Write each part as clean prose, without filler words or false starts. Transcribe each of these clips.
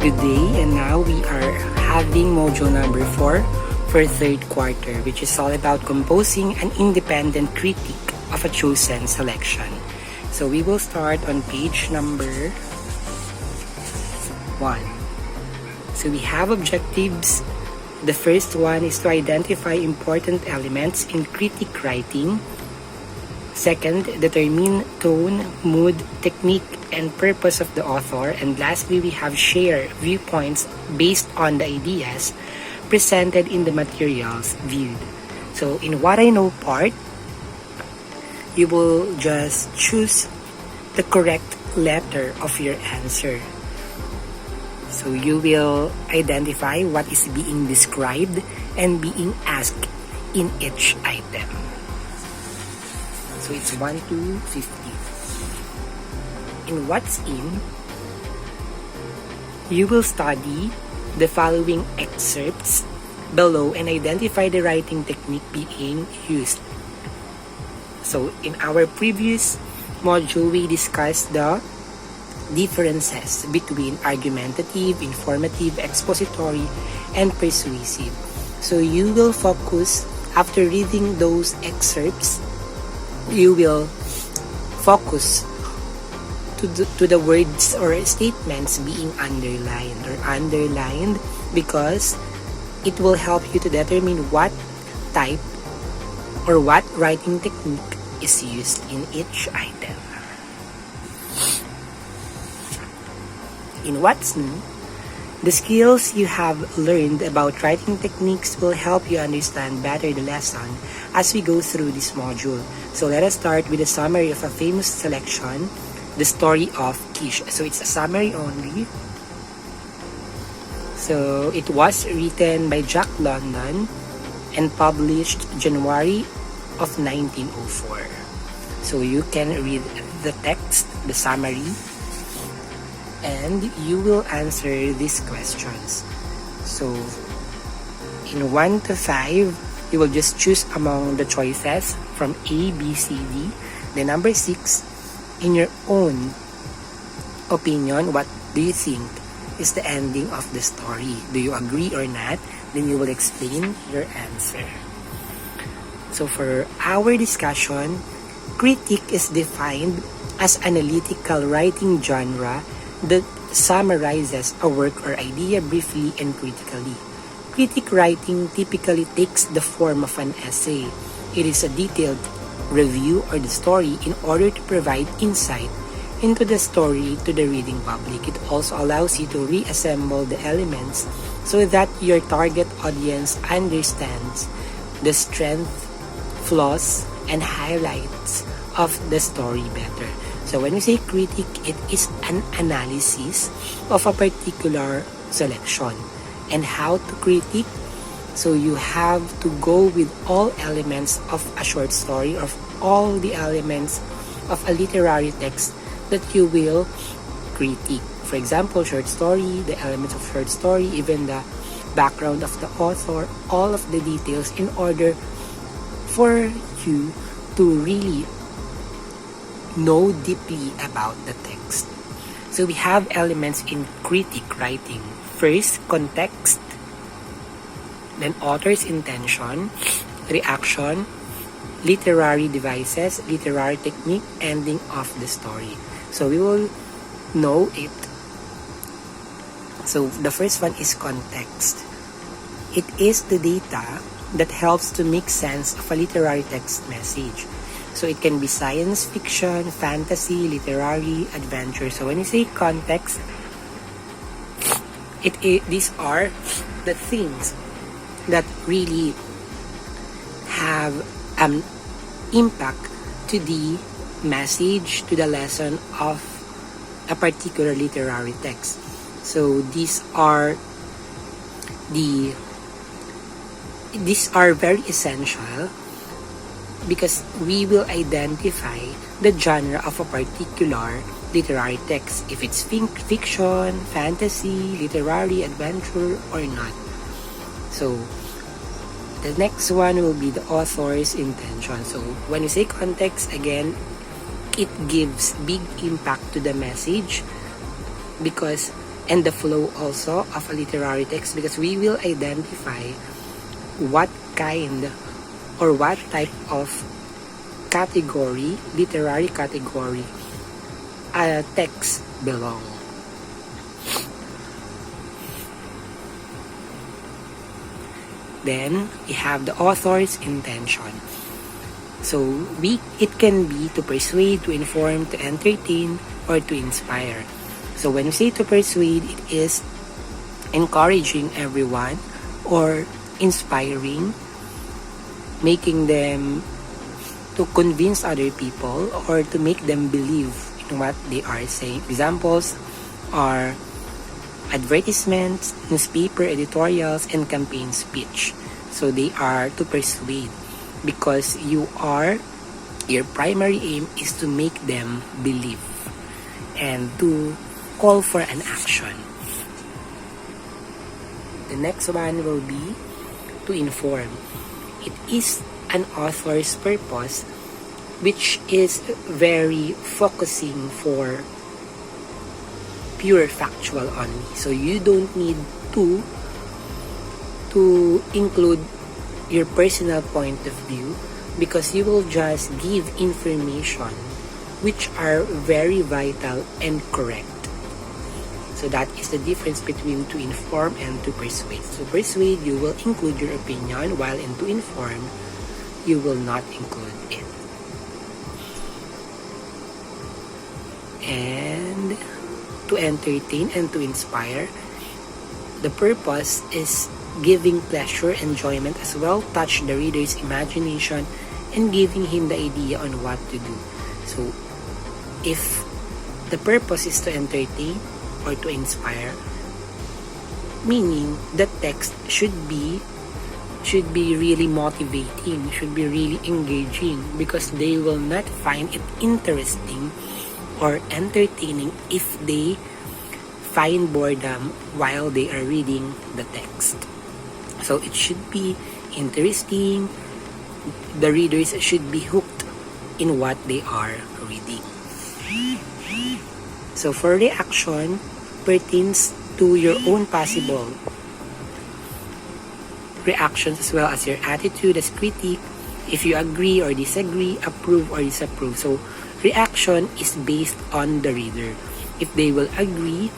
Good day, and now we are having module number 4 for third quarter, which is all about composing an independent critique of a chosen selection. So we will start on page number 1. So we have objectives. The first one is to identify important elements in critique writing. Second, determine tone, mood, technique, and purpose of the author. And lastly, we have share viewpoints based on the ideas presented in the materials viewed. So in what I know part, you will just choose the correct letter of your answer. So you will identify what is being described and being asked in each item. So it's 1 to 50. In what's in, you will study the following excerpts below and identify the writing technique being used. So in our previous module, we discussed the differences between argumentative, informative, expository, and persuasive. So you will focus, after reading those excerpts, you will focus to the words or statements being underlined because it will help you to determine what type or what writing technique is used in each item. In what's new, the skills you have learned about writing techniques will help you understand better the lesson as we go through this module. So let us start with a summary of a famous selection, The Story of Kish. So it's a summary only. So it was written by Jack London and published January of 1904. So you can read the text, the summary, and you will answer these questions. So in 1 to 5, you will just choose among the choices from A, B, C, D. The number 6, in your own opinion, what do you think is the ending of the story? Do you agree or not? Then you will explain your answer. So for our discussion, critique is defined as analytical writing genre that summarizes a work or idea briefly and critically. Critique writing typically takes the form of an essay. It is a detailed review of the story in order to provide insight into the story to the reading public. It also allows you to reassemble the elements so that your target audience understands the strength, flaws, and highlights of the story better. So when we say critique, it is an analysis of a particular selection. And how to critique? So you have to go with all elements of a short story, of all the elements of a literary text that you will critique. For example, short story, the elements of short story, even the background of the author, all of the details in order for you to really know deeply about the text. So we have elements in critique writing. First, context, then author's intention, reaction, literary devices, literary technique, ending of the story. So we will know it. So the first one is context. It is the data that helps to make sense of a literary text message. So it can be science fiction, fantasy, literary, adventure. So when you say context, these are the things that really have an impact to the message, to the lesson of a particular literary text. So these are very essential because we will identify the genre of a particular literary text, if it's fiction, fantasy, literary, adventure, or not. So the next one will be the author's intention. So when you say context, again, it gives big impact to the message because and the flow also of a literary text, because we will identify what kind or what type of category, literary category, a text belong. Then we have the author's intention. So it can be to persuade, to inform, to entertain, or to inspire. So when we say to persuade, it is encouraging everyone or inspiring, making them to convince other people or to make them believe in what they are saying. Examples are advertisements, newspaper editorials, and campaign speech. So they are to persuade, because your primary aim is to make them believe and to call for an action. The next one will be to inform. It is an author's purpose, which is very focusing for pure factual only. So you don't need to include your personal point of view, because you will just give information which are very vital and correct. So that is the difference between to inform and to persuade. So persuade, you will include your opinion, while in to inform, you will not include it. And to entertain and to inspire, the purpose is giving pleasure, enjoyment, as well touch the reader's imagination and giving him the idea on what to do. So if the purpose is to entertain or to inspire, meaning the text should be really motivating, should be really engaging, because they will not find it interesting or entertaining if they find boredom while they are reading the text. So it should be interesting. The readers should be hooked in what they are reading. So for reaction pertains to your own possible reactions, as well as your attitude as critic, if you agree or disagree, approve or disapprove. So reaction is based on the reader. If they will agree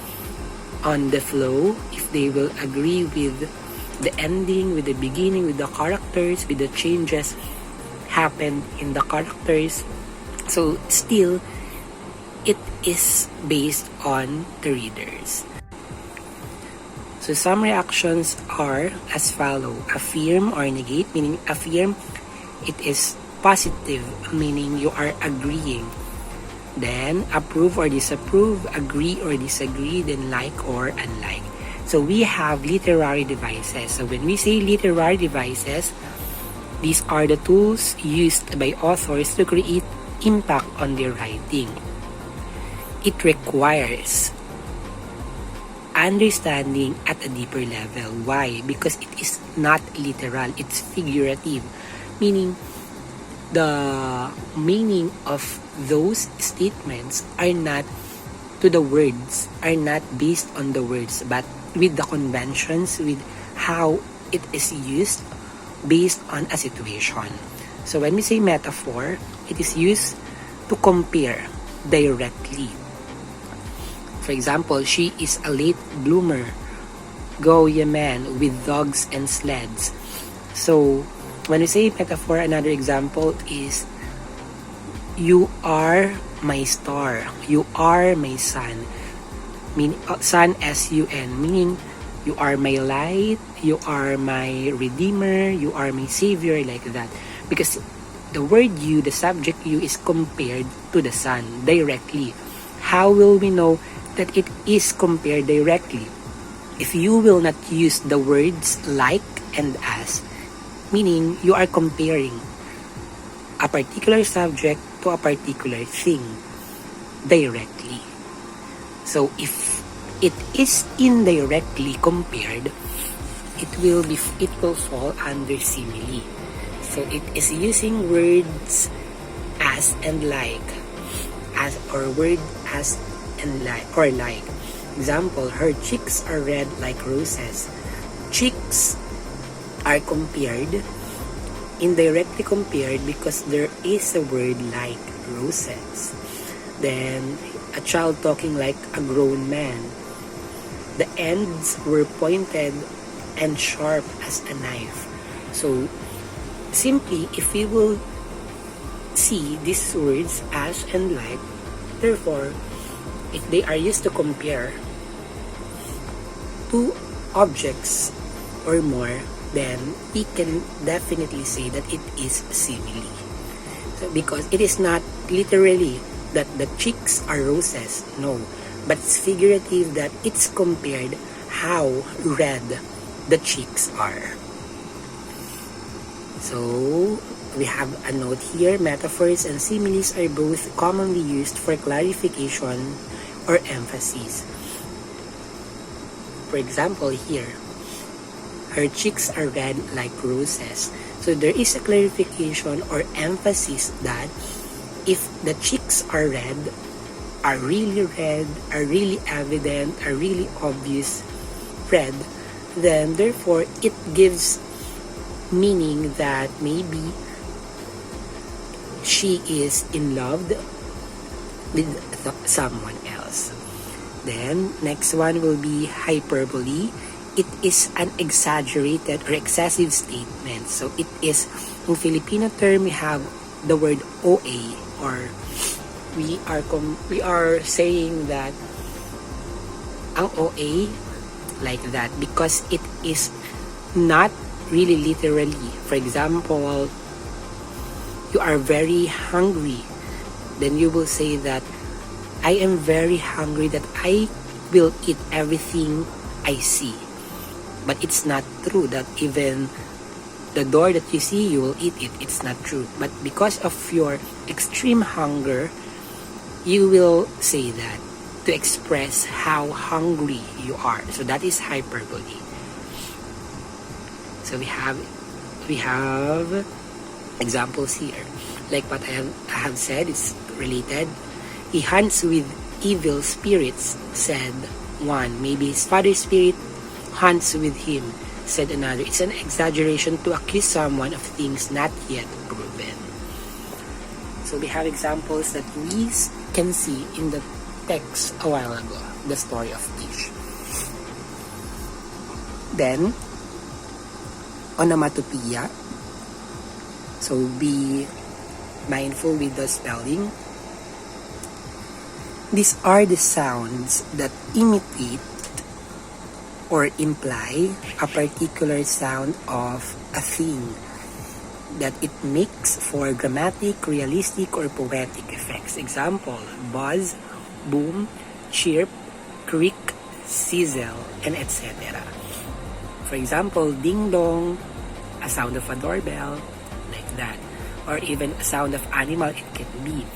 on the flow, if they will agree with the ending, with the beginning, with the characters, with the changes happened in the characters, so still it is based on the readers. So some reactions are as follow: affirm or negate, meaning affirm, it is positive, meaning you are agreeing. Then approve or disapprove, agree or disagree, then like or unlike. So we have literary devices. So when we say literary devices, these are the tools used by authors to create impact on their writing. It requires understanding at a deeper level. Why? Because it is not literal, it's figurative, meaning the meaning of those statements are not to the words, are not based on the words, but with the conventions, with how it is used based on a situation. So when we say metaphor, it is used to compare directly. For example, she is a late bloomer. Go ye men with dogs and sleds. So when we say metaphor, another example is you are my star, you are my sun, meaning sun, S-U-N, meaning you are my light, you are my redeemer, you are my savior, like that. Because the word you, the subject you, is compared to the sun directly. How will we know that it is compared directly? If you will not use the words like and as, meaning you are comparing a particular subject to a particular thing directly. So if it is indirectly compared, it will fall under simile. So it is using words as and like, as or word as and like or like. Example, her cheeks are red like roses. Cheeks are compared, indirectly compared, because there is a word like roses. Then, a child talking like a grown man. The ends were pointed and sharp as a knife. So, simply, if we will see these words as and like, therefore, if they are used to compare two objects or more, then we can definitely say that it is simile. So, because it is not literally that the cheeks are roses, no, but it's figurative that it's compared how red the cheeks are. So, we have a note here, metaphors and similes are both commonly used for clarification or emphasis. For example, here, her cheeks are red like roses. So there is a clarification or emphasis that if the cheeks are red, are really evident, are really obvious red, then therefore it gives meaning that maybe she is in love with someone else. Then, next one will be hyperbole. It is an exaggerated or excessive statement. So, it is, in Filipino term, we have the word OA, or we are saying that ang OA like that because it is not really literally. For example, you are very hungry, then you will say that I am very hungry, that I will eat everything I see. But it's not true that even the door that you see, you will eat it. It's not true. But because of your extreme hunger, you will say that to express how hungry you are. So that is hyperbole. So we have examples here. Like what I have said, it's related. He hunts with evil spirits, said one. Maybe his father's spirit hunts with him, said another. It's an exaggeration to accuse someone of things not yet proven. So we have examples that we can see in the text a while ago, the story of Kish. Then, onomatopoeia. So be mindful with the spelling. These are the sounds that imitate or imply a particular sound of a thing, that it makes for dramatic, realistic, or poetic effects. Example, buzz, boom, chirp, creak, sizzle, and etc. For example, ding-dong, a sound of a doorbell, like that. Or even a sound of animal, it can be.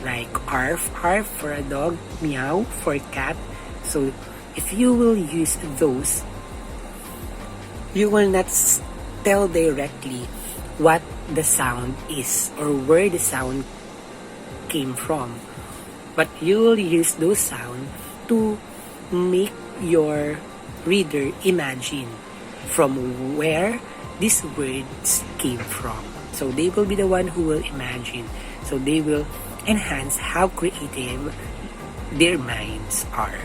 Like arf, arf for a dog, meow for a cat. So, if you will use those, you will not tell directly what the sound is or where the sound came from. But you will use those sounds to make your reader imagine from where these words came from. So they will be the one who will imagine. So they will enhance how creative their minds are.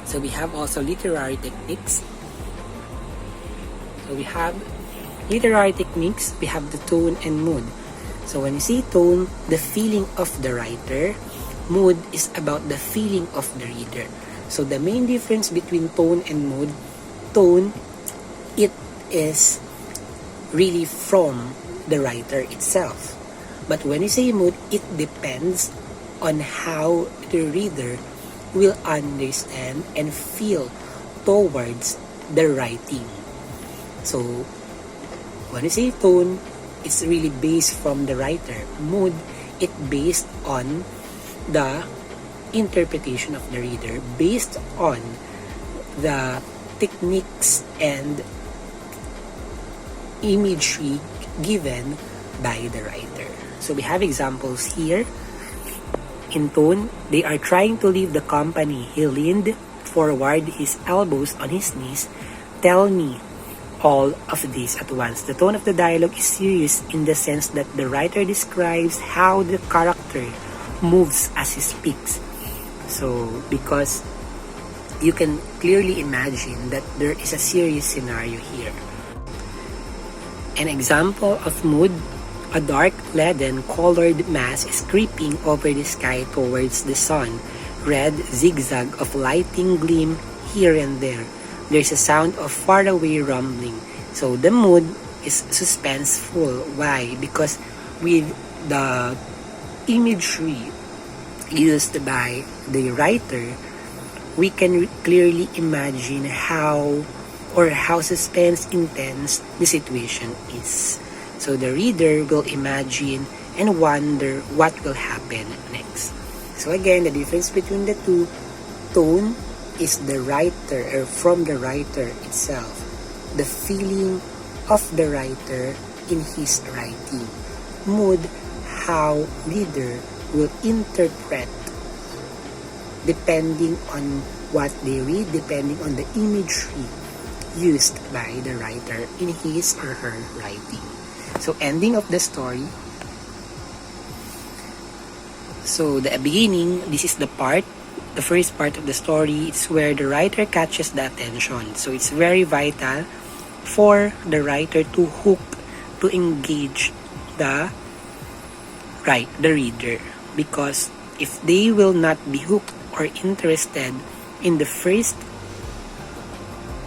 So we have also literary techniques. So we have literary techniques, we have the tone and mood. So when you say tone, the feeling of the writer. Mood is about the feeling of the reader. So the main difference between tone and mood, tone, it is really from the writer itself. But when you say mood, it depends on how the reader will understand and feel towards the writing. So, when you say tone, it's really based from the writer. Mood, it based on the interpretation of the reader, based on the techniques and imagery given by the writer. So we have examples here. In tone, they are trying to leave the company. He leaned forward, his elbows on his knees. Tell me all of this at once. The tone of the dialogue is serious in the sense that the writer describes how the character moves as he speaks. So, because you can clearly imagine that there is a serious scenario here. An example of mood: a dark, leaden colored mass is creeping over the sky towards the sun. Red zigzag of lighting gleam here and there. There's a sound of faraway rumbling. So the mood is suspenseful. Why? Because with the imagery used by the writer, we can clearly imagine how suspense intense the situation is. So the reader will imagine and wonder what will happen next. So again, the difference between the two: tone is the writer, or from the writer itself, the feeling of the writer in his writing. Mood, how reader will interpret depending on what they read, depending on the imagery used by the writer in his or her writing. So ending of the story. So the beginning, this is the first part of the story. It's where the writer catches the attention. So it's very vital for the writer to engage the reader. Because if they will not be hooked or interested in the first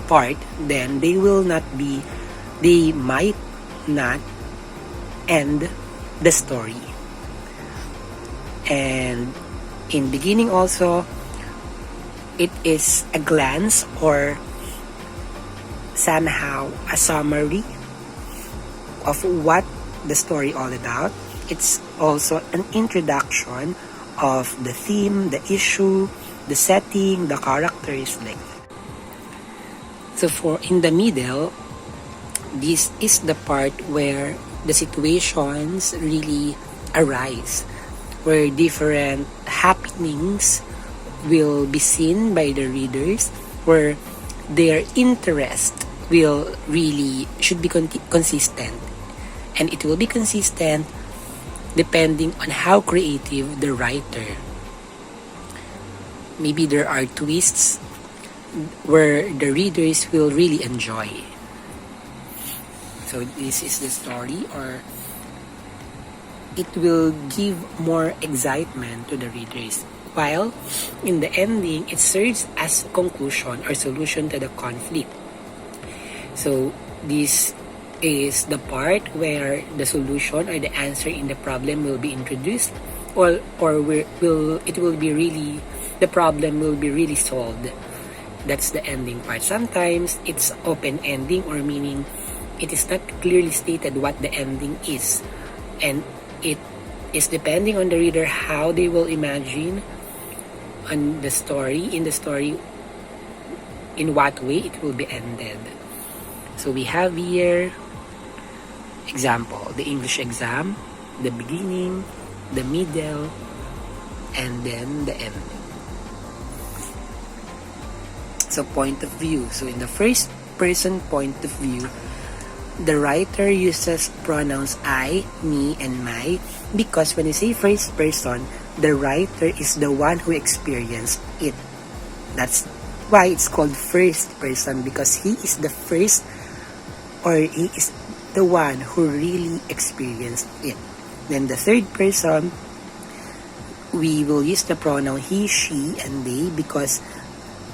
part, then they might not end the story. And in beginning also, it is a glance or somehow a summary of what the story all about. It's also an introduction of the theme, the issue, the setting, the characters, like that. So for in the middle, this is the part where the situations really arise, where different happenings will be seen by the readers, where their interest should be consistent. And it will be consistent depending on how creative the writer. Maybe there are twists where the readers will really enjoy. So this is the story, or it will give more excitement to the readers. While in the ending, it serves as conclusion or solution to the conflict. So this is the part where the solution or the answer in the problem will be introduced, or the problem will be really solved. That's the ending part. Sometimes it's open ending, or meaning it is not clearly stated what the ending is, and it is depending on the reader how they will imagine on the story, in what way it will be ended. So we have here example, the English exam, the beginning, the middle, and then the end. So point of view. So in the first person point of view, the writer uses pronouns I, me, and my, because when you say first person, the writer is the one who experienced it. That's why it's called first person, because he is the first, or he is the one who really experienced it. Then the third person, we will use the pronoun he, she, and they, because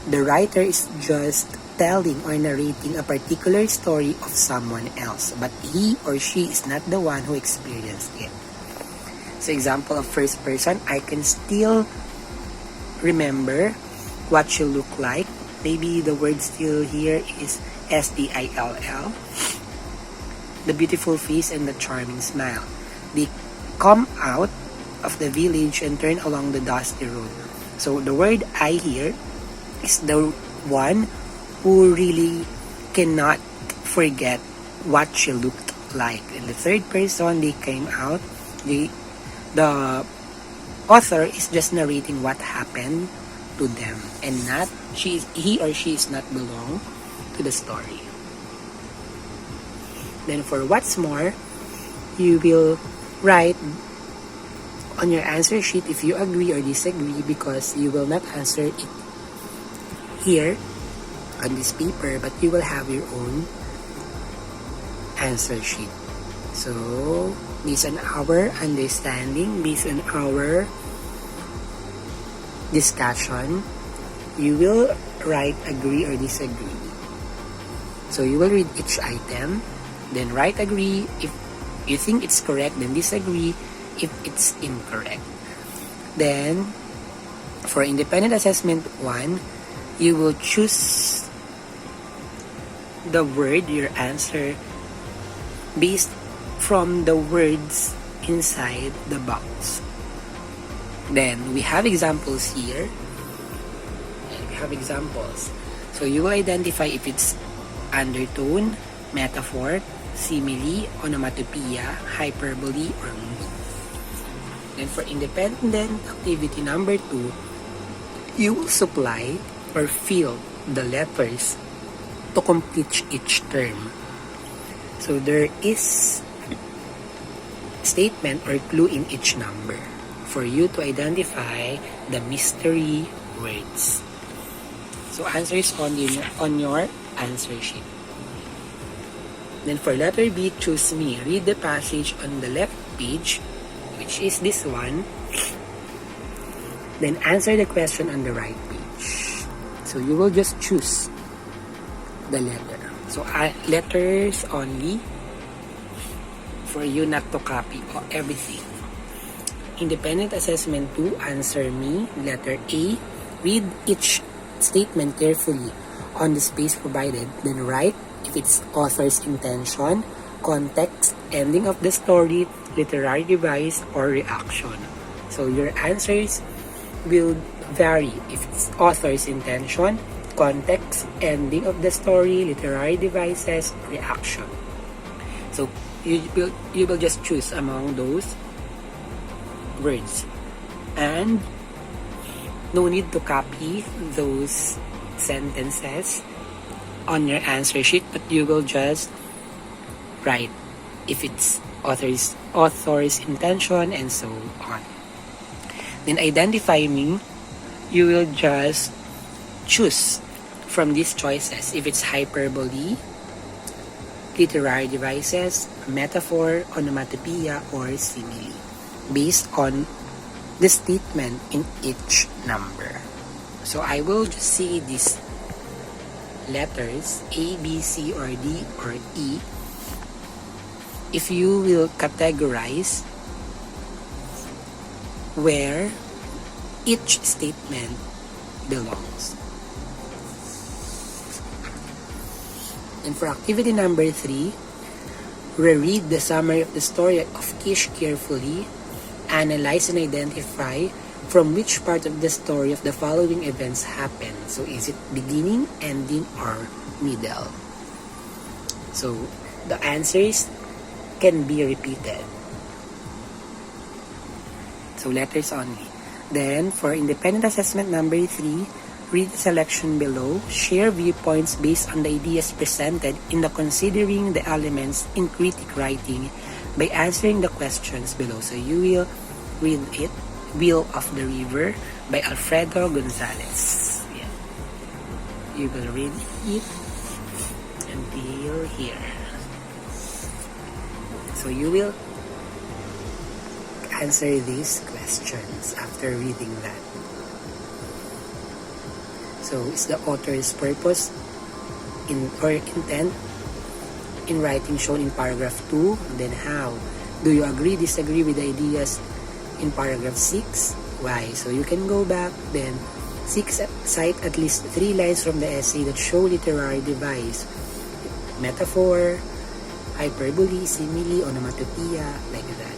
the writer is just telling or narrating a particular story of someone else, but he or she is not the one who experienced it. So example of first person, I can still remember what she looked like. Maybe the word still here is S-T-I-L-L. The beautiful face and the charming smile. They come out of the village and turn along the dusty road. So the word I here is the one who really cannot forget what she looked like. In the third person, they came out. The author is just narrating what happened to them and not he or she is not belong to the story. Then for what's more, you will write on your answer sheet if you agree or disagree, because you will not answer it here on this paper, but you will have your own answer sheet. So, based on our understanding, based on our discussion, you will write agree or disagree. So, you will read each item, then write agree if you think it's correct, then disagree if it's incorrect. Then, for independent assessment 1, you will choose the word, your answer, based from the words inside the box. Then, we have examples here. We have examples. So, you will identify if it's undertone, metaphor, simile, onomatopoeia, hyperbole, or mood. Then, for independent activity number 2, you will supply or fill the letters to complete each term. So there is statement or clue in each number for you to identify the mystery words. So answer is on your answer sheet. Then for letter B, choose me. Read the passage on the left page, which is this one. Then answer the question on the right page. So you will just choose the letter. So letters only for you not to copy everything. Independent assessment 2, answer me. Letter A, read each statement carefully on the space provided. Then write if it's author's intention, context, ending of the story, literary device, or reaction. So your answers will vary if it's author's intention, context, ending of the story, literary devices, reaction. So you will just choose among those words, and no need to copy those sentences on your answer sheet, but you will just write if it's author's intention and so on. Then identify me, you will just choose from these choices if it's hyperbole, literary devices, metaphor, onomatopoeia, or simile, based on the statement in each number. So I will just say these letters A, B, C, or D, or E. If you will categorize where each statement belongs. And for activity number 3, reread the summary of the story of Kish carefully, analyze and identify from which part of the story of the following events happened. So is it beginning, ending, or middle? So the answers can be repeated. So letters only. Then for independent assessment number 3, read the selection below. Share viewpoints based on the ideas presented in the considering the elements in critic writing by answering the questions below. So you will read it. Wheel of the River by Alfredo Gonzalez. Yeah. You will read it until here. So you will answer these questions after reading that. So is the author's purpose or intent in writing shown in paragraph 2? And then how? Do you agree, disagree with the ideas in paragraph 6? Why? So you can go back, then cite at least 3 lines from the essay that show literary device, metaphor, hyperbole, simile, onomatopoeia, like that.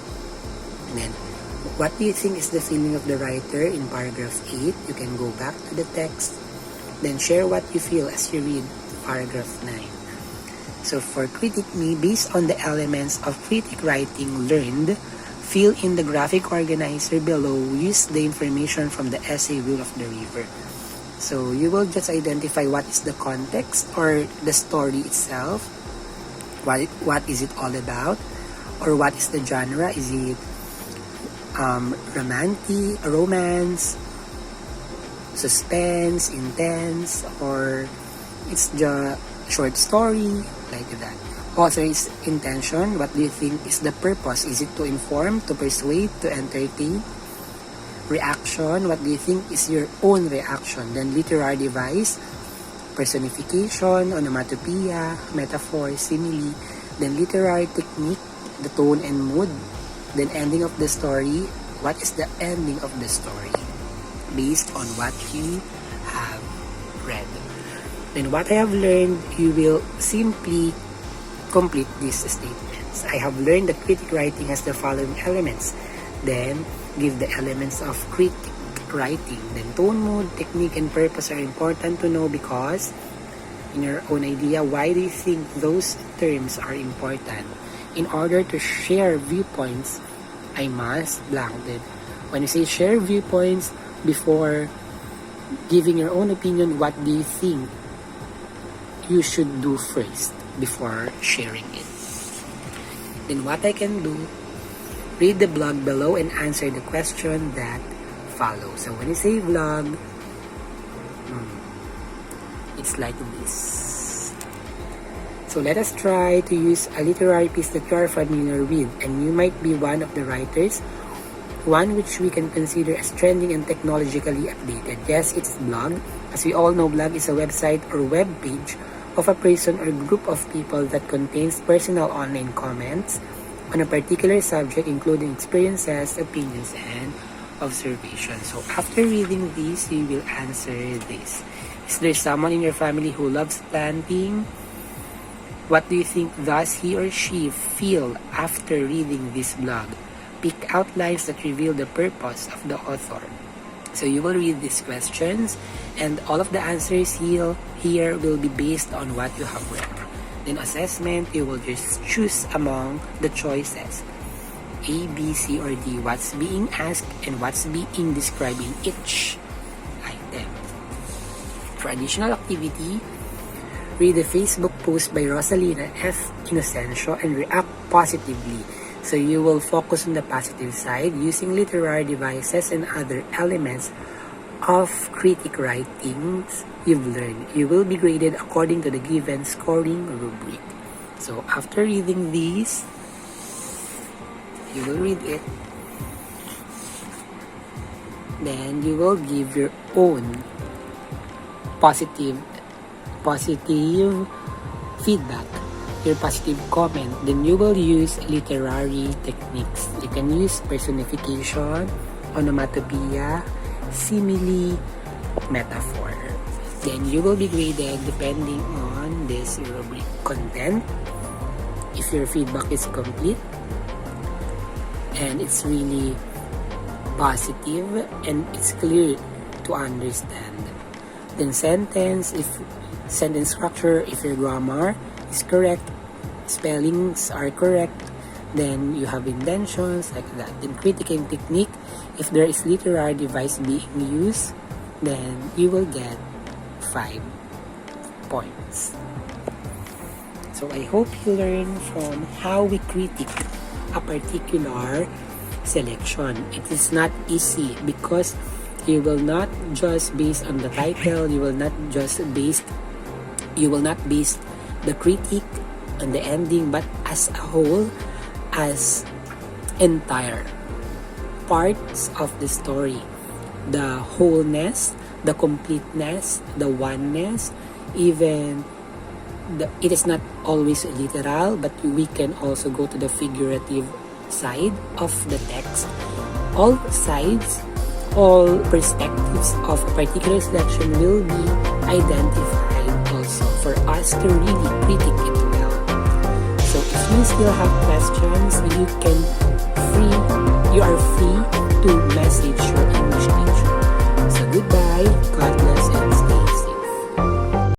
And then, what do you think is the feeling of the writer in paragraph 8? You can go back to the text, then share what you feel as you read paragraph 9. So for critic me, based on the elements of critic writing learned Fill in the graphic organizer below. Use the information from the essay Wheel of the River. So you will just identify what is the context or the story itself. What is it all about? Or what is the genre? Is it romantic, romance, suspense, intense, or it's just short story, like that. Author's intention, what do you think is the purpose? Is it to inform, to persuade, to entertain? Reaction, what do you think is your own reaction? Then literary device, personification, onomatopoeia, metaphor, simile. Then literary technique, the tone and mood. Then ending of the story, what is the ending of the story? Based on what you have read. Then what I have learned, you will simply complete these statements. I have learned that critic writing has the following elements. Then give the elements of critic writing. Then tone, mood, technique, and purpose are important to know because in your own idea, why do you think those terms are important? In order to share viewpoints, I must blank it. When you say share viewpoints, before giving your own opinion, what do you think you should do first before sharing it? Then what I can do, read the blog below and answer the question that follows. So when you say vlog, it's like this. So let us try to use a literary piece that you are familiar with, and you might be one of the writers, one which we can consider as trending and technologically updated. Yes, it's blog. As we all know, blog is a website or web page of a person or group of people that contains personal online comments on a particular subject, including experiences, opinions, and observations. So after reading this, you will answer this. Is there someone in your family who loves planting? What do you think does he or she feel after reading this blog? Pick outlines that reveal the purpose of the author. So you will read these questions, and all of the answers here will be based on what you have read. Then assessment, you will just choose among the choices. A, B, C, or D. What's being asked and what's being described in each item. For additional activity, read the Facebook post by Rosalina F. Inocencio and react positively. So you will focus on the positive side using literary devices and other elements of critic writings you've learned. You will be graded according to the given scoring rubric. So after reading these, you will read it. Then you will give your own positive feedback, your positive comment. Then you will use literary techniques. You can use personification, onomatopoeia, simile, metaphor. Then you will be graded depending on this rubric content. If your feedback is complete and it's really positive and it's clear to understand. Then sentence structure, if your grammar is correct, spellings are correct, then you have indentions like that. Then critique and technique, if there is literary device being used, then you will get 5 points. So I hope you learn from how we critique a particular selection. It is not easy because you will not just base on the title, you will not base the critique on the ending, but as a whole, as entire parts of the story, the wholeness, the completeness, the oneness, even it is not always literal, but we can also go to the figurative side of the text. All sides, all perspectives of a particular selection will be identified also for us to really critique it well. So if you still have questions, you are free to message your English teacher. So goodbye. God